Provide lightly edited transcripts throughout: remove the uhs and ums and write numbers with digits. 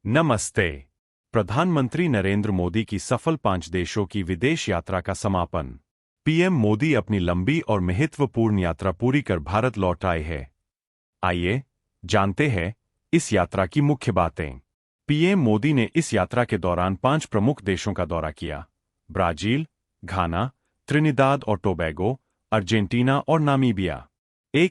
नमस्ते। प्रधानमंत्री नरेंद्र मोदी की सफल 5 देशों की विदेश यात्रा का समापन। पीएम मोदी अपनी लंबी और महत्वपूर्ण यात्रा पूरी कर भारत लौट आए हैं। आइए जानते हैं इस यात्रा की मुख्य बातें। पीएम मोदी ने इस यात्रा के दौरान 5 प्रमुख देशों का दौरा किया: ब्राजील, घाना, त्रिनिदाद और टोबैगो, अर्जेंटीना और नामीबिया।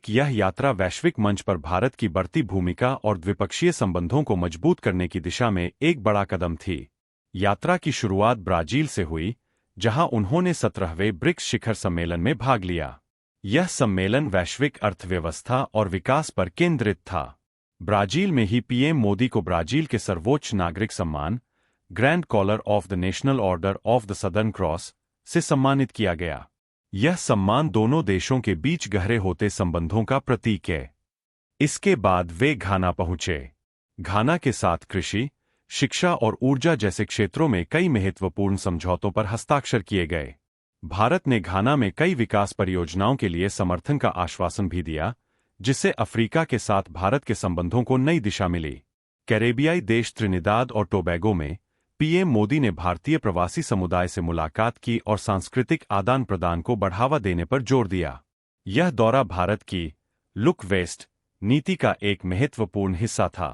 यह यात्रा वैश्विक मंच पर भारत की बढ़ती भूमिका और द्विपक्षीय संबंधों को मजबूत करने की दिशा में एक बड़ा कदम थी। यात्रा की शुरुआत ब्राजील से हुई, जहां उन्होंने 17वें ब्रिक्स शिखर सम्मेलन में भाग लिया। यह सम्मेलन वैश्विक अर्थव्यवस्था और विकास पर केंद्रित था। ब्राजील में ही पीएम मोदी को ब्राजील के सर्वोच्च नागरिक सम्मान, Grand Collar of the National Order of the Southern Cross, से सम्मानित किया गया। यह सम्मान दोनों देशों के बीच गहरे होते संबंधों का प्रतीक है। इसके बाद वे घाना पहुंचे। घाना के साथ कृषि, शिक्षा और ऊर्जा जैसे क्षेत्रों में कई महत्वपूर्ण समझौतों पर हस्ताक्षर किए गए। भारत ने घाना में कई विकास परियोजनाओं के लिए समर्थन का आश्वासन भी दिया, जिससे अफ्रीका के साथ भारत के संबंधों को नई दिशा मिली। कैरेबियाई देश त्रिनिदाद और टोबैगो में पीएम मोदी ने भारतीय प्रवासी समुदाय से मुलाकात की और सांस्कृतिक आदान प्रदान को बढ़ावा देने पर जोर दिया। यह दौरा भारत की लुक वेस्ट नीति का एक महत्वपूर्ण हिस्सा था।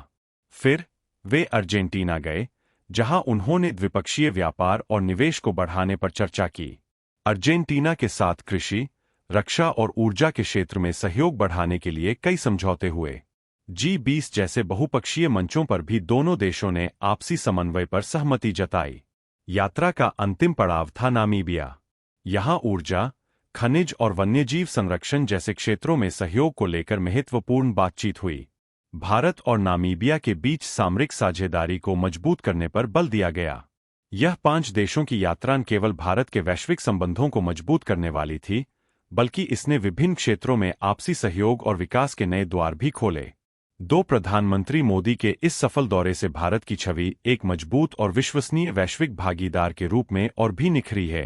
फिर वे अर्जेंटीना गए, जहां उन्होंने द्विपक्षीय व्यापार और निवेश को बढ़ाने पर चर्चा की। अर्जेंटीना के साथ कृषि, रक्षा और ऊर्जा के क्षेत्र में सहयोग बढ़ाने के लिए कई समझौते हुए। G20 जैसे बहुपक्षीय मंचों पर भी दोनों देशों ने आपसी समन्वय पर सहमति जताई। यात्रा का अंतिम पड़ाव था नामीबिया। यहां ऊर्जा, खनिज और वन्यजीव संरक्षण जैसे क्षेत्रों में सहयोग को लेकर महत्वपूर्ण बातचीत हुई। भारत और नामीबिया के बीच सामरिक साझेदारी को मजबूत करने पर बल दिया गया। यह 5 देशों की यात्रा न केवल भारत के वैश्विक संबंधों को मजबूत करने वाली थी, बल्कि इसने विभिन्न क्षेत्रों में आपसी सहयोग और विकास के नए द्वार भी खोले। प्रधानमंत्री मोदी के इस सफल दौरे से भारत की छवि एक मजबूत और विश्वसनीय वैश्विक भागीदार के रूप में और भी निखरी है।